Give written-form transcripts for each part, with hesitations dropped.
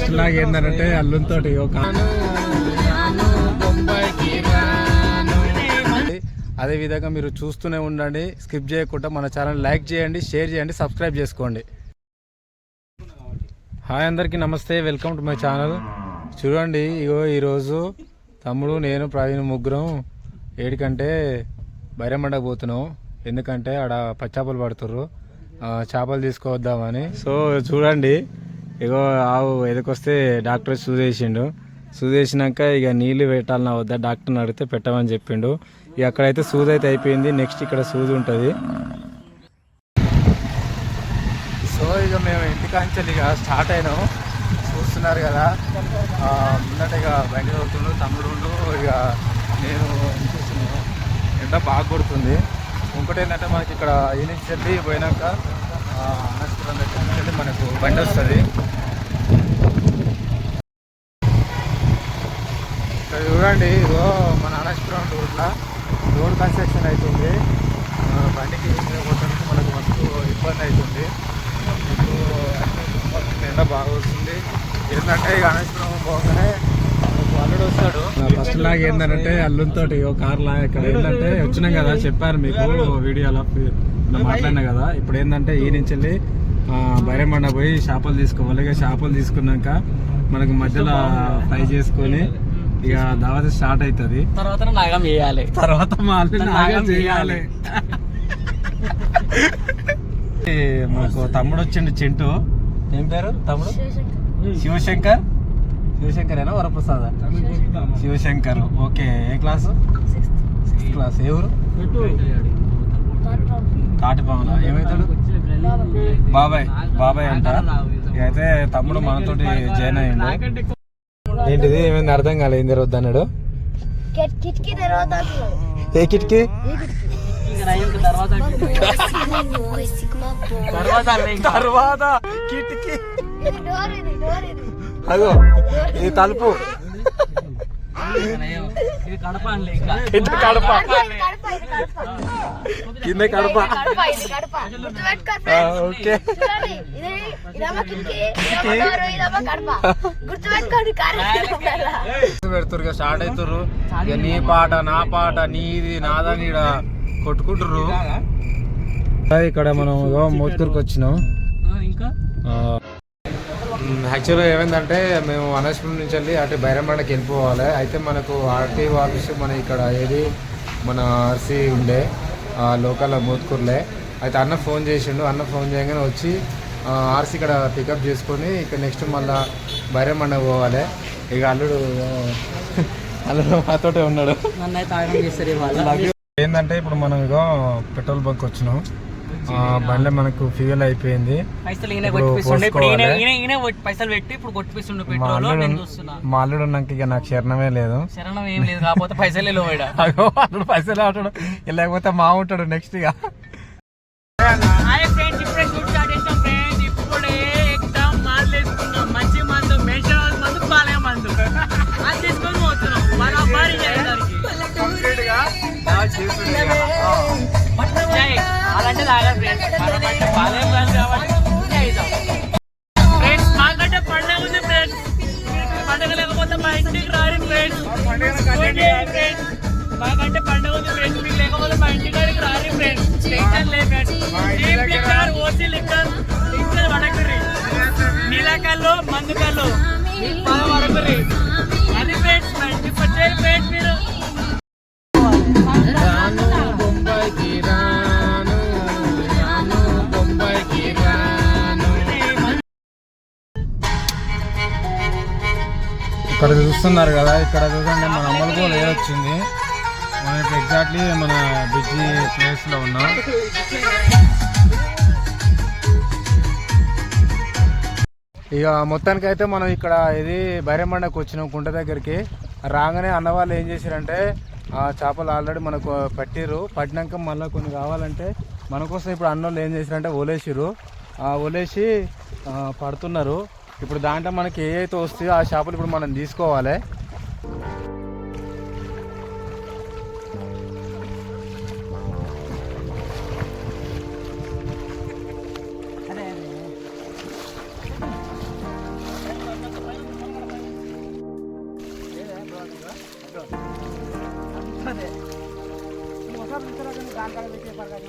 First లాగా ఏంటంటే అల్లుతో అదే విధంగా మీరు చూస్తూనే ఉండండి, స్కిప్ చేయకుండా మన ఛానల్ లైక్ చేయండి, షేర్ చేయండి, సబ్స్క్రైబ్ చేసుకోండి. హాయ్ అందరికీ నమస్తే, వెల్కమ్ టు మై ఛానల్. చూడండి, ఇగో ఈరోజు తమ్ముడు నేను ప్రవీణ్ ముగ్గురం ఏడికంటే బైరమండకు పోతున్నాం. ఎందుకంటే ఆడ పచ్చాపలు పడుతుర్రు, చేపలు తీసుకువద్దామని. సో చూడండి, ఇగో ఆవు ఎదుకొస్తే డాక్టర్ సూదేసిండు. సూదేసినాక ఇక నీళ్లు పెట్టాలన్నా వద్దా డాక్టర్ని అడిగితే పెట్టమని చెప్పిండు. ఇక అక్కడైతే సూది అయితే అయిపోయింది, నెక్స్ట్ ఇక్కడ సూది ఉంటుంది. సో ఇక మేము ఇంటికాంచెలు ఇక స్టార్ట్ అయినాం. చూస్తున్నారు కదా, ముందట ఇక బండి అవుతుండు తమ్ముడు, ఇక నేను చూస్తున్నాను. ఎండ బాగా కొడుతుంది. ఇంకోటి ఏంటంటే మనకి ఇక్కడ ఈ నుంచి వెళ్ళి పోయినాక అనంతపురం దగ్గర నుంచి వెళ్ళి మనకు బండి వస్తుంది. ఇక్కడ చూడండి, ఇదో మన అనంతపురం రోడ్ కన్స్ట్రక్షన్ అవుతుంది. బండికి కొట్టడానికి మనకు మస్తు ఇబ్బంది అవుతుంది. ఇప్పుడు ఎండ బాగా వస్తుంది. ఏంటంటే ఇక అనంతపురం పోగానే అల్లుడు వస్తాడు. ఫస్ట్ లాగా ఏంటంటే అల్లుతో కార్ లాగా ఇక్కడ ఏంటంటే వచ్చినాం కదా, చెప్పారు మీకు వీడియోలో మాట్లాడినా కదా. ఇప్పుడు ఏంటంటే ఈ నుంచి వెళ్ళి బైరమండ పోయి చేపలు తీసుకోవాలి. ఇక చేపలు తీసుకున్నాక మనకు మధ్యలో ఫ్రై చేసుకొని ఇక దావత్ స్టార్ట్ అవుతుంది. తర్వాత నాగం చేయాలి, తర్వాత నాగం చేయాలి. మాకు తమ్ముడు వచ్చిండు, చింటూ. ఏం పేరు తమ్ముడు? శివశంకర్. శివశంకరేనా వరప్రసాద? శివశంకర్. ఓకే, ఏ క్లాసు? 6th class. ఏ ఊరు? తాటిపాముల. ఏమవుతాడు? బాబాయ్ అంట. అయితే తమ్ముడు మనతోటి జాయిన్ అయ్యిండు. ఏంటిది? ఏమైంది అర్థం కాలేదు. ఏం తెరవద్దు అన్నాడు. ఏ కిటికీ? తర్వాత కిటికీ. అదో ఇది తలుపు. కింద కడప, కింద కడప. ఓకే, పెడుతురు, స్టార్ట్ అవుతుర్రు. ఇక నీ పాట నా పాట, నీది నాదని ఈడ కొట్టుకుంటుర్రు. ఇక్కడ మనం మోత్తూరుకి వచ్చినాం. యాక్చువల్గా ఏమైందంటే మేము అనంతపురం నుంచి వెళ్ళి అటు బైరమండకి వెళ్ళిపోవాలి. అయితే మనకు ఆర్టీఓ ఆఫీస్ మన ఇక్కడ ఏది మన ఆర్సీ ఉండే లోకల్ మోత్కూరులే. అయితే అన్న ఫోన్ చేసిండు. అన్న ఫోన్ చేయగానే వచ్చి ఆర్సీ ఇక్కడ పికప్ చేసుకొని ఇక్కడ నెక్స్ట్ మళ్ళీ బైరమండకు పోవాలి. ఇక అల్లుడు మాతోటే ఉన్నాడు. ఏంటంటే ఇప్పుడు మనం ఇక పెట్రోల్ బంక్ వచ్చినాం. బండి మనకు ఫ్యూయల్ అయిపోయింది. మా అల్లుడు ఉన్నాక ఇక నాకు శరణమే లేదు. అల్లుడు పైసలు ఆటాడు, లేకపోతే మా ఉంటాడు నెక్స్ట్. ఇక అలాంటి తాగా ఫ్రెండ్స్, బాలే ప్లాన్ కాబట్టి ఫ్రెండ్స్. మాకంటే పండుగ ఉంది ఫ్రెండ్స్. పండుగ లేకపోతే మా ఇంటికి రారు ఫ్రెండ్స్. మాకంటే పండుగ ఉంది ఫ్రెండ్స్, మీకు లేకపోతే మా ఇంటి కాడికి రారు ఫ్రెండ్స్. టెన్షన్ లేదు ఫ్రెండ్స్. ఓసీ లిక్కర్ వడకుర్రి, నీలకల్లు మందుకల్లు వడకుర్రి. అది ఫ్రెండ్స్ మా ఇంటికి వచ్చేది ఫ్రెండ్స్. మీరు ఇక్కడ చూస్తున్నారు కదా, ఇక్కడ చూడండి మన అమ్మలకు లేట్ వచ్చింది. మనం ఇప్పుడు ఎగ్జాక్ట్లీ మన బిజీ ప్లేస్లో ఉన్నాం. ఇక మొత్తానికైతే మనం ఇక్కడ ఇది బైరమండకు వచ్చినాం. కుంట దగ్గరికి రాగానే అన్న వాళ్ళు ఏం చేశారంటే చేపలు ఆల్రెడీ మనకు పట్టిర్రు. పట్టినాక మళ్ళీ కొన్ని కావాలంటే మన కోసం ఇప్పుడు అన్నోళ్ళు ఏం చేశారంటే ఒలేసిర్రు. ఒలేసి పడుతున్నారు. ఇప్పుడు దాంట్లో మనకి ఏ అయితే వస్తాయో ఆ చేపలు ఇప్పుడు మనం తీసుకోవాలి. ఉంటుంది ఒకసారి తీసుకురా దాని కాడ పెట్టే పరకాయ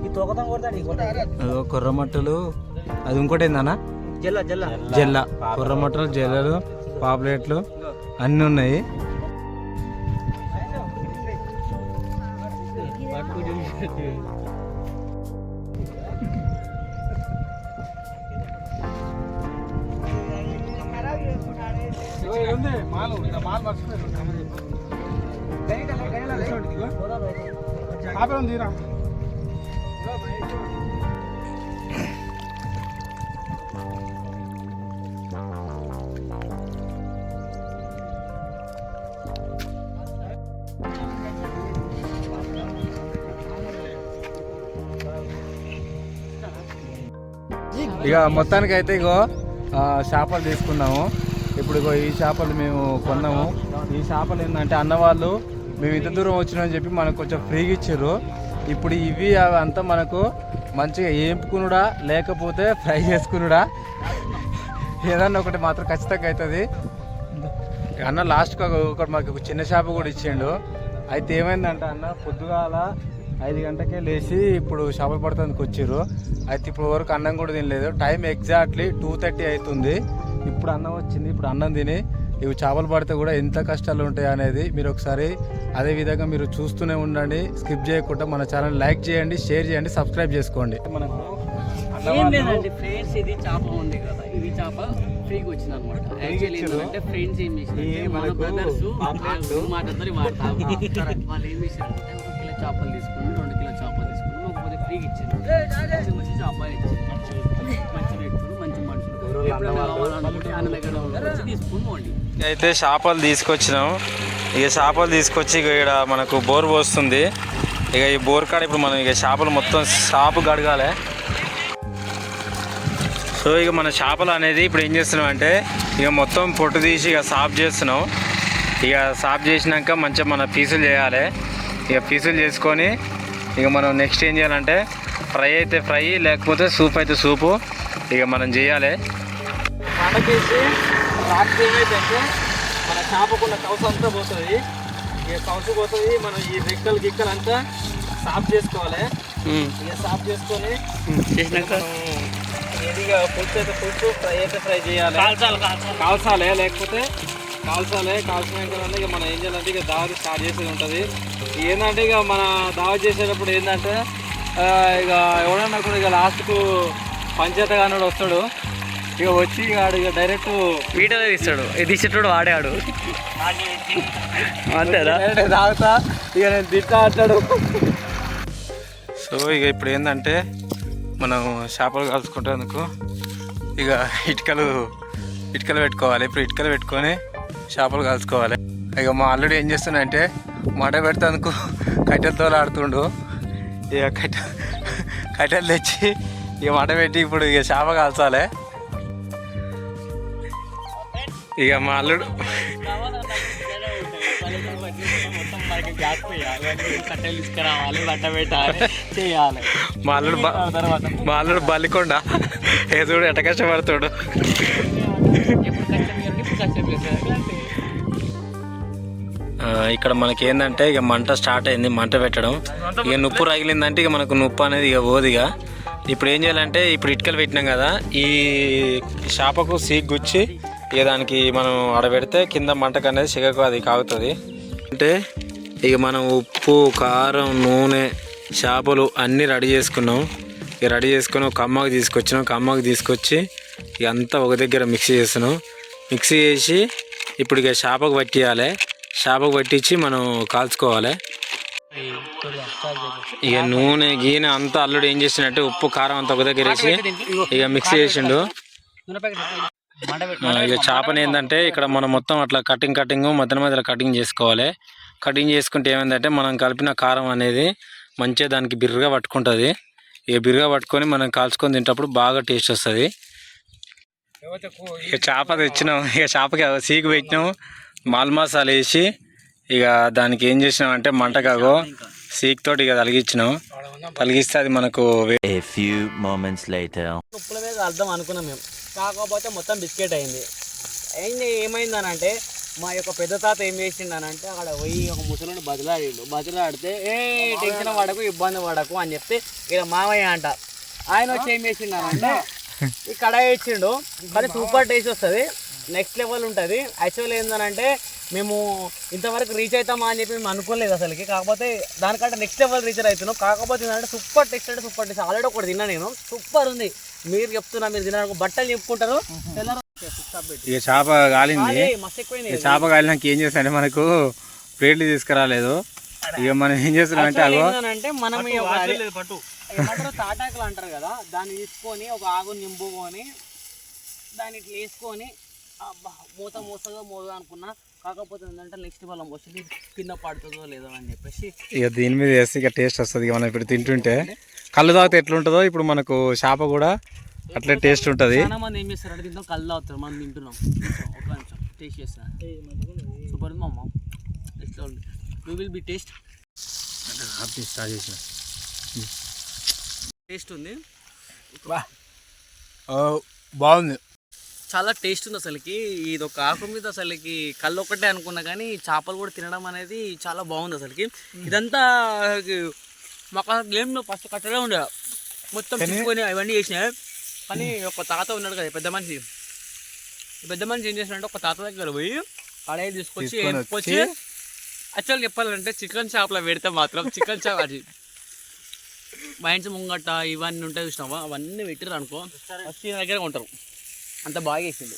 ఈ తోకతం కొడతాడు కొర్రమట్టలు అది ఇంకోటి ఏందన్నా జల్ల కొర్రమట్టలు జల్లలు పాపులేట్లు అన్నీ ఉన్నాయి. ఇక మొత్తానికి అయితే ఇగో చేపలు తీసుకున్నాము. ఇప్పుడు ఇగో ఈ చేపలు మేము కొన్నాము. ఈ చేపలు ఏంటంటే అన్నవాళ్ళు మేము ఇంత దూరం వచ్చినామని చెప్పి మనకు కొంచెం ఫ్రీగా ఇచ్చారు. ఇప్పుడు ఇవి అవి అంతా మనకు మంచిగా ఏంపుకునుడా లేకపోతే ఫ్రై చేసుకునుడా ఏదన్నా ఒకటి మాత్రం ఖచ్చితంగా అవుతుంది. అన్న లాస్ట్కి ఒకటి మాకు ఒక చిన్న చేప కూడా ఇచ్చిండు. అయితే ఏమైందంటే అన్న పొద్దుగాల 5 గంటకే లేచి ఇప్పుడు చేపలు పడతానికి వచ్చారు. అయితే ఇప్పుడు వరకు అన్నం కూడా తినలేదు. టైం ఎగ్జాక్ట్లీ 2:30 అవుతుంది. ఇప్పుడు అన్నం వచ్చింది. ఇప్పుడు అన్నం తిని ఇవి చేపలు పడితే కూడా ఎంత కష్టాలు ఉంటాయి అనేది మీరు ఒకసారి అదే విధంగా మీరు చూస్తూనే ఉండండి. స్కిప్ చేయకుండా మన ఛానల్ లైక్ చేయండి, షేర్ చేయండి, సబ్స్క్రైబ్ చేసుకోండి. మనకు ఏం లేదండి ఫ్రెండ్స్, ఇది చేప ఉంది కదా, ఇది చేప ఫ్రీగా వచ్చింది అనమాట. యాక్చువల్లీ ఏంటంటే ఫ్రెండ్స్ ఏం చేశారు, మన బ్రదర్స్ మాట్లాడుతారు వాళ్ళు ఏం చేశారంటే 1 కిలో చేపలు తీసుకుని 2 కిలో చేపలు తీసుకుని లేకపోతే ఫ్రీగా ఇచ్చారు. మంచి చేప ఇచ్చారు, మంచి వ్యక్తులు, మంచి మనుషులు. ఎప్పుడైనా కావాలనుకుంటే ఆయన దగ్గర వచ్చి తీసుకుని పోండి. అయితే చేపలు తీసుకొచ్చినాం. ఇక చేపలు తీసుకొచ్చి ఇక ఇక్కడ మనకు బోర్ పోస్తుంది. ఇక ఈ బోర్ కాడ ఇప్పుడు మనం ఇక చేపలు మొత్తం షాపు గడగాలి. సో ఇక మన చేపలు అనేది ఇప్పుడు ఏం చేస్తున్నాం అంటే ఇక మొత్తం పొట్టు తీసి ఇక సాఫ్ చేస్తున్నాం. ఇక సాఫ్ చేసినాక మంచిగా మన పీసులు చేయాలి. ఇక పీసులు చేసుకొని ఇక మనం నెక్స్ట్ ఏం చేయాలంటే ఫ్రై అయితే ఫ్రై, లేకపోతే సూప్ అయితే సూపు ఇక మనం చేయాలి. పండకేసి రాత్రి ఏమైందంటే మన చేపకున్న కౌసు అంతా పోతుంది. ఇక కౌసు పోతుంది, మనం ఈ రెక్కలు గిక్కలు అంతా సాఫ్ చేసుకోవాలి. ఇక సాఫ్ చేసుకొని ఇదిగా పులుసు అయితే పులుసు, ఫ్రై అయితే ఫ్రై చేయాలి. కాల్చాలి, లేకపోతే కాల్చినాక ఇక మనం ఏం చేయాలంటే ఇక దావత్ స్టార్ట్ చేసేది ఉంటుంది. ఏంటంటే ఇక మన దావత్ చేసేటప్పుడు ఏంటంటే ఇక ఎవడన్నా కూడా ఇక లాస్ట్కు పంచాయతీ కానుడు వస్తాడు. ఇక వచ్చి ఇక డైరెక్ట్ వీడియో తీస్తాడు. ఇది తీసేటోడు వాడాడు అంతేదా, తాగుతా ఇక నేను తింటా అంటాడు. సో ఇక ఇప్పుడు ఏంటంటే మనం చేపలు కలుసుకుంటేందుకు ఇక ఇటుకలు పెట్టుకోవాలి. ఇప్పుడు ఇటుకలు పెట్టుకొని చేపలు కలుసుకోవాలి. ఇక మా అల్లుడు ఏం చేస్తున్నాడంటే మడ పెడతానికి కట్టెలతో ఆడుతుండు. ఇక కట్టెలు తెచ్చి ఇక మడ పెట్టి ఇప్పుడు ఇక చేప కాల్చాలి. ఇక మా అల్లుడు మా అల్లుడు బల్లికొండ ఏదో ఎట్ట కష్టపడతాడు. ఇక్కడ మనకి ఏంటంటే ఇక మంట స్టార్ట్ అయింది. మంట పెట్టడం ఇక నొప్పు రగిలిందంటే ఇక మనకు నొప్పు అనేది ఇక పోదిగా. ఇప్పుడు ఏం చేయాలంటే ఇప్పుడు ఇటుకలు పెట్టినాం కదా, ఈ చేపకు సీక్ గుచ్చి ఇక దానికి మనం ఆడబెడితే కింద మంటకు అనేది సిగకు అది కాగుతుంది. అంటే ఇక మనం ఉప్పు, కారం, నూనె, చేపలు అన్నీ రెడీ చేసుకున్నాం. ఇక రెడీ చేసుకొని ఒక కమ్మకు తీసుకొచ్చి ఇక అంతా ఒక దగ్గర మిక్సీ చేస్తున్నాం. మిక్సీ చేసి ఇప్పుడు ఇక చేపకు పట్టియాలి. చేపకు పట్టించి మనం కాల్చుకోవాలి. ఇక నూనె గీనె అంతా అల్లుడు ఏం చేసినట్టు ఉప్పు, కారం అంతా ఒక దగ్గర వేసి ఇక మిక్సీ చేసిండు. ఇక చేపని ఏంటంటే ఇక్కడ మనం మొత్తం అట్లా కటింగ్ మధ్యలో కటింగ్ చేసుకోవాలి. కటింగ్ చేసుకుంటే ఏమైందంటే మనం కలిపిన కారం అనేది మంచిగా దానికి బిర్రగా పట్టుకుంటుంది. ఇక బిర్రగా పట్టుకొని మనం కాల్చుకొని తింటప్పుడు బాగా టేస్ట్ వస్తుంది. ఇక చేప తెచ్చినాం. ఇక చేపకి సీకు పెట్టినాము. మాల్ మసాలా వేసి ఇక దానికి ఏం చేసినామంటే మంటకాగో సీక్ తోటి ఇక తలిగించినాం. తలిగిస్తే అది మనకు A few moments later. ఉప్పుల మీద అర్థం అనుకున్నాం మేము, కాకపోతే మొత్తం బిస్కెట్ అయింది. ఏమైందనంటే మా యొక్క పెద్ద తాత ఏం చేసిండనంటే అక్కడ పోయి ఒక ముసలిని బతిలాడితే టెన్షన్ పడకు ఇబ్బంది పడకు అని చెప్తే ఇక్కడ మావయ్య అంట ఆయన వచ్చి ఏం చేసిండనంటే ఈ కడాయి ఇచ్చిండు. కానీ సూపర్ టేస్ట్ వస్తుంది, నెక్స్ట్ లెవెల్ ఉంటుంది. యాక్చువల్ ఏంటంటే మేము ఇంతవరకు రీచ్ అవుతామా అని చెప్పి మేము అనుకోలేదు అసలుకి, కాకపోతే దానికంటే నెక్స్ట్ లెవెల్ రీచ్ అవుతున్నాం. కాకపోతే ఏంటంటే సూపర్ టేస్ట్ అంటే సూపర్ టేస్ట్. ఆల్రెడీ ఒకటి తిన్నా నేను, సూపర్ ఉంది. మీరు చెప్తున్నా, మీరు తినడానికి బట్టలు చెప్పుకుంటారు. ఇక చేప కాలింది. మస్తు ఎక్కువైంది. చేప కాలినాక ఏం చేస్తానంటే మనకు ప్లేట్లు తీసుకురాలేదు. ఇక మనం ఏం చేస్తున్నాం అంటే అగో అంటే మనం ఏమంటారు తాటాకులు అంటారు కదా, దాన్ని తీసుకొని ఒక ఆగు నింపుకొని దాన్ని ఇట్లా వేసుకొని మూసగా మోదు అనుకున్నా. కాకపోతే ఏంటంటే నెక్స్ట్ వాళ్ళం వచ్చి కింద పడుతుందో లేదో అని చెప్పేసి ఇక దీని మీద వేస్తే ఇక టేస్ట్ వస్తుంది. ఇక మనం ఇప్పుడు తింటుంటే కళ్ళు తాగితే ఎట్లుంటుందో ఇప్పుడు మనకు చేప కూడా అట్లే టేస్ట్ ఉంటుంది. చాలా మంది ఏం చేస్తారంటే తింటాం కళ్ళు తాగుతారు, మనం తింటున్నాం. ఒక నిమిషం టేస్ట్ చేస్తాను. సూపర్ ఉంది మా అమ్మ, ఎట్లా ఉంది. You will be taste. Start చేసిన టేస్ట్ ఉంది, బాగుంది, చాలా టేస్ట్ ఉంది అసలుకి. ఇది ఒక ఆకు మీద అసలుకి కళ్ళు ఒకటే అనుకున్నా కానీ చేపలు కూడా తినడం అనేది చాలా బాగుంది అసలుకి. ఇదంతా మాకు అసలు ఏం ఫస్ట్ కట్టడే ఉండే, మొత్తం తీసుకొని అవన్నీ చేసినాయి. కానీ ఒక తాత ఉన్నాడు కదా పెద్ద మనిషి, పెద్ద మనిషి ఏం చేసినట్టు ఒక తాత దగ్గర పోయి కడాయి తీసుకొచ్చి వేసుకొచ్చి, యాక్చువల్గా చెప్పాలంటే చికెన్ షాప్లో పెడితే మాత్రం చికెన్ షాప్ అది మా ఇంటి ముంగట ఇవన్నీ ఉంటాయి చూసినావా, అవన్నీ పెట్టిరు అనుకో వచ్చి దగ్గర ఉంటారు. అంత బాగా వేసింది.